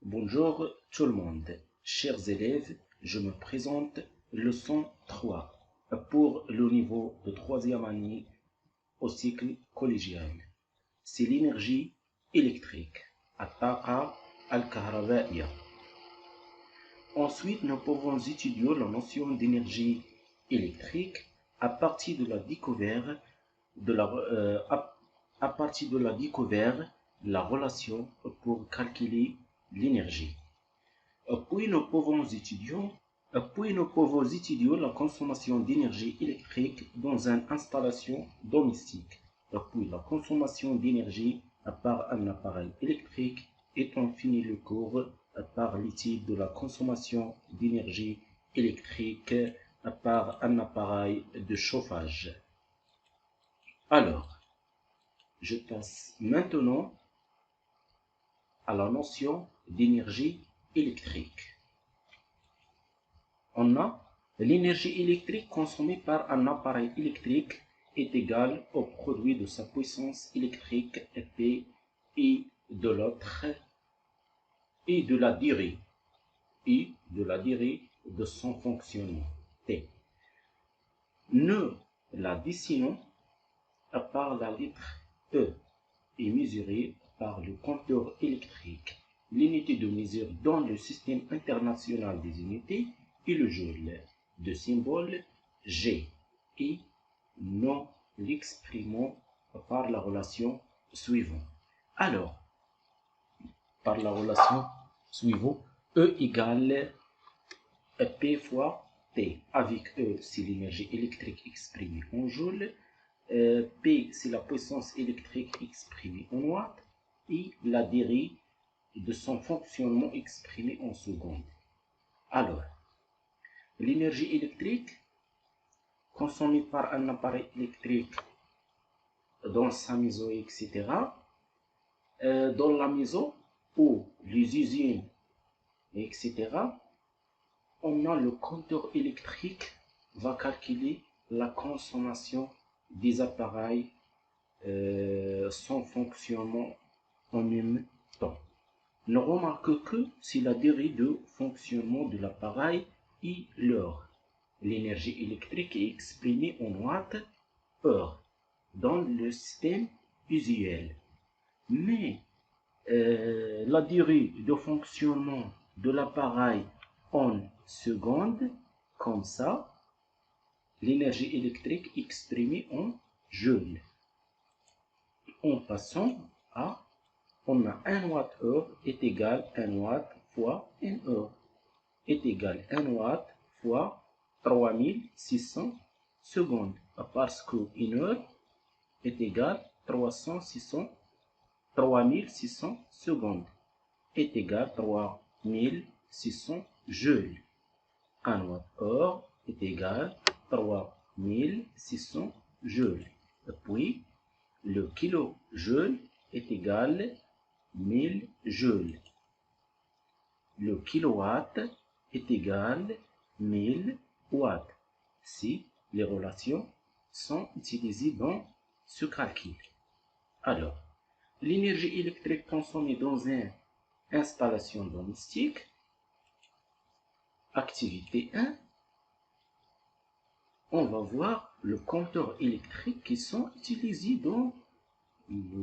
Bonjour tout le monde, chers élèves, je me présente leçon 3 pour le niveau de troisième année au cycle collégial. C'est l'énergie électrique, الطاقة الكهربائية. Ensuite, nous pouvons étudier la notion d'énergie électrique à partir de la découverte la relation pour calculer l'énergie. Puis nous pouvons étudier la consommation d'énergie électrique dans une installation domestique. Puis la consommation d'énergie par un appareil électrique et on finit le cours par l'étude de la consommation d'énergie électrique par un appareil de chauffage. Alors, je passe maintenant à la notion d'énergie électrique. On a l'énergie électrique consommée par un appareil électrique est égale au produit de sa puissance électrique P et de l'autre et de la durée de son fonctionnement T. Nous la dessinons par la lettre E est mesurée par le compteur électrique. L'unité de mesure dans le système international des unités est le joule, de symbole G, et nous l'exprimons par la relation suivante. Alors, par la relation suivante, E égale P fois T. Avec E, c'est l'énergie électrique exprimée en joule. P, c'est la puissance électrique exprimée en watts et la durée de son fonctionnement exprimée en secondes. Alors, l'énergie électrique consommée par un appareil électrique dans sa maison, etc., dans la maison ou les usines, etc., on a le compteur électrique va calculer la consommation des appareils sans fonctionnement en même temps. Ne remarque que c'est la durée de fonctionnement de l'appareil et l'heure. L'énergie électrique est exprimée en watts-heure dans le système usuel. Mais la durée de fonctionnement de l'appareil en secondes, comme ça, l'énergie électrique exprimée en joules. En passant à, on a 1 watt-heure est égal à 1 watt fois 1 heure est égal à 1 watt fois 3600 secondes. Parce que 1 heure est égal à 3600 secondes est égal à 3600 joules. 1 watt-heure est égal à 3600 joules. Et puis, le kilojoule est égal à 1000 joules. Le kilowatt est égal à 1000 watts. Si les relations sont utilisées dans ce calcul. Alors, l'énergie électrique consommée dans une installation domestique, activité 1, on va voir le compteur électrique qui sont utilisés dans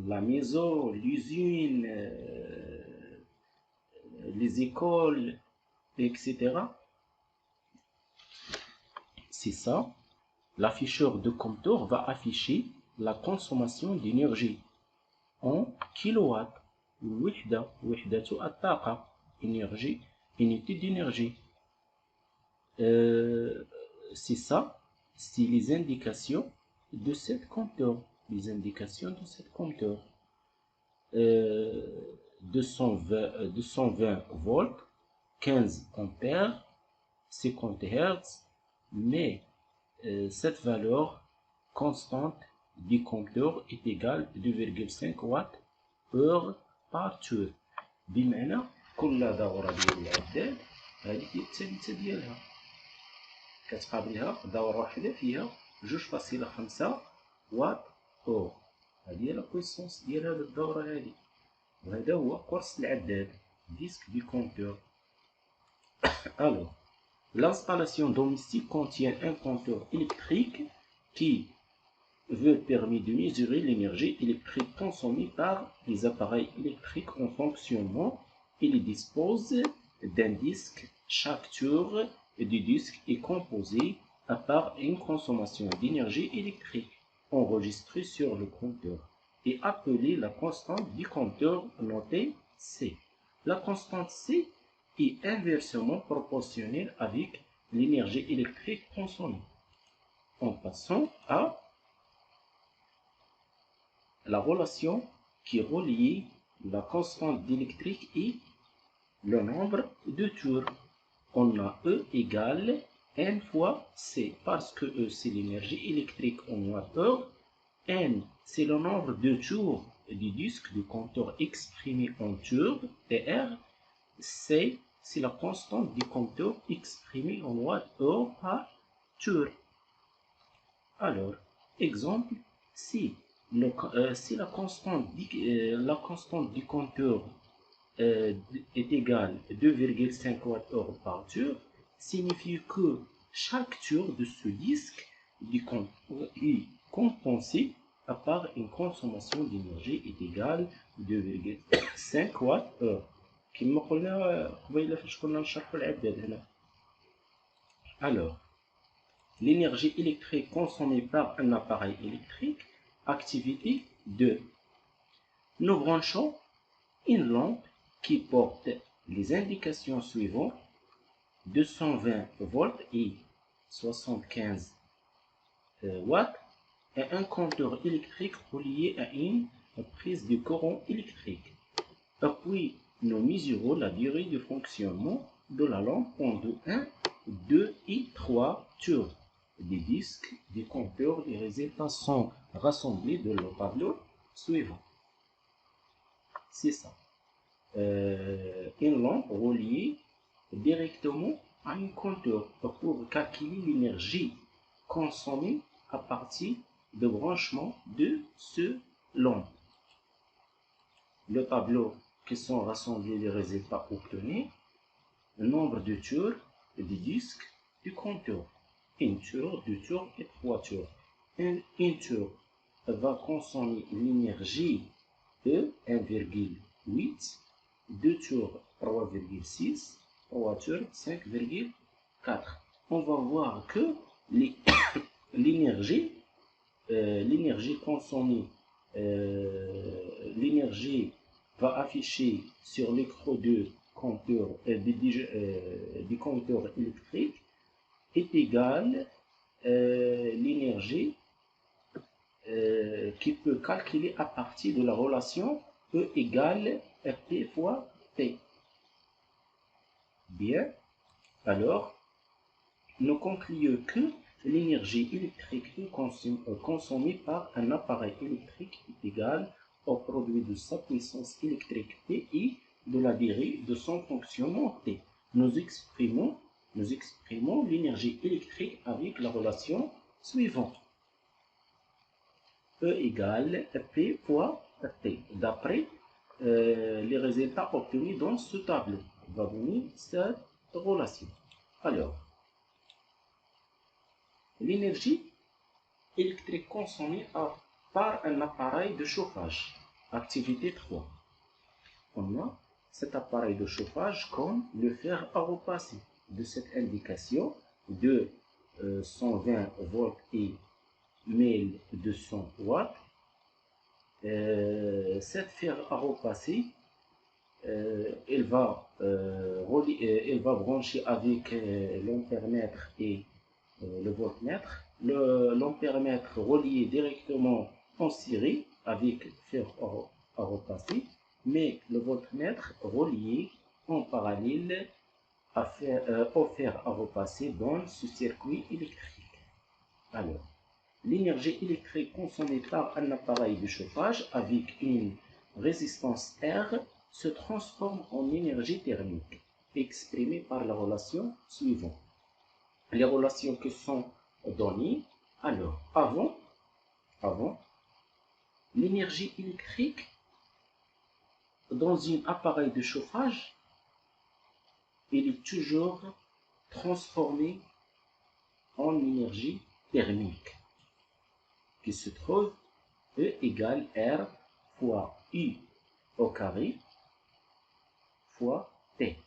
la maison, l'usine, les écoles, etc. C'est ça. L'afficheur de compteur va afficher la consommation d'énergie en kilowatts. وحدة الطاقة, énergie, unité d'énergie. C'est ça, c'est les indications de cette compteur. Les indications de cette compteur. 220 volts, 15 ampères, 50 Hz, mais cette valeur constante du compteur est égale à 2,5 watts heure par heure. بمعنى كل دورة ديال العداد هذه هي الثالثة ديالها كتقابلها دورة واحدة فيها 2.5 واط اور. هذه هي لا بويسونس ديال هذه الدورة هذه، وهذا هو قرص العداد disque du compteur. Alors, l'installation domestique contient un compteur électrique qui permet de mesurer l'énergie électrique consommée par les appareils électriques en fonctionnement. Il dispose d'un disque. Chaque tour du disque est composé à part une consommation d'énergie électrique enregistrée sur le compteur et appelée la constante du compteur notée C. La constante C est inversement proportionnelle avec l'énergie électrique consommée. En passant à la relation qui relie la constante d'électrique et le nombre de tours. On a E égale N fois C, parce que E c'est l'énergie électrique en watts-heure, N c'est le nombre de tours du disque du compteur exprimé en tours, et R C c'est la constante du compteur exprimée en watts-heure par tour. Alors, exemple, si la constante du compteur est égale à 2,5 Wh par tour, signifie que chaque tour de ce disque est compensé à part une consommation d'énergie est égale à 2,5 Wh. كما قلنا قبيله فاش كنا نشرحوا العداد هنا. Alors, l'énergie électrique consommée par un appareil électrique, activité 2. Nous branchons une lampe qui porte les indications suivantes 220 volts et 75 watts et un compteur électrique relié à une prise de courant électrique. Puis, nous mesurons la durée de fonctionnement de la lampe pendant 1, 2 et 3 tours des disques des compteurs. Les résultats sont rassemblés dans le tableau suivant. C'est ça. Une lampe reliée directement à un compteur pour calculer l'énergie consommée à partir de branchement de ce lampe. Le tableau qui sont rassemblés les résultats obtenus, le nombre de tours du disque du compteur. Une tour, deux tours et trois tours. Une tour va consommer l'énergie de 1,8, deux tours 3,6, trois tours 5,4. On va voir que l'énergie consommée, l'énergie va afficher sur l'écran du compteur électrique est égale l'énergie qui peut calculer à partir de la relation E égale P fois T. Bien, alors, nous concluons que l'énergie électrique consommée par un appareil électrique est égale au produit de sa puissance électrique P et de la durée de son fonctionnement T. Nous exprimons l'énergie électrique avec la relation suivante. E égale P fois T. D'après les résultats obtenus dans ce tableau, on va donner cette relation. Alors, l'énergie électrique consommée par un appareil de chauffage. Activité 3. On a cet appareil de chauffage comme le fer à repasser. De cette indication de 120 volts et 1200 watts, cette fer à repasser, elle va brancher avec l'ampèremètre et le voltmètre. L'ampèremètre relié directement en série avec fer à repasser, mais le voltmètre relié en parallèle au fer à repasser dans ce circuit électrique. Alors, l'énergie électrique consommée par un appareil de chauffage avec une résistance R se transforme en énergie thermique, exprimée par la relation suivante. Les relations qui sont données, alors, avant, l'énergie électrique dans un appareil de chauffage il est toujours transformé en énergie thermique qui se trouve E égale R fois U au carré fois T.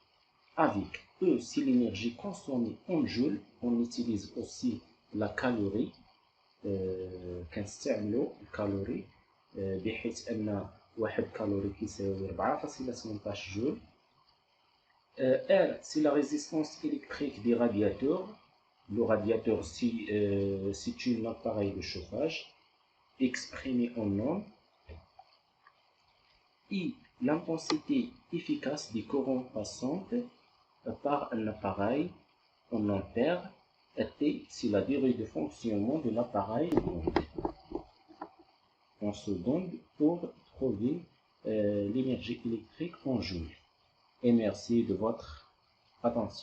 Avec E, c'est l'énergie consommée en joules. On utilise aussi la calorie. كنستعملوا الكالوري بحيث أن واحد كالوري كيساوي 4.18 جول. R, c'est la résistance électrique des radiateurs. Le radiateur, c'est un appareil de chauffage exprimé en ohms. I, l'intensité efficace des courants passants par un appareil en ampères. T, c'est la durée de fonctionnement de l'appareil en secondes pour trouver l'énergie électrique en joules. Et merci de votre attention.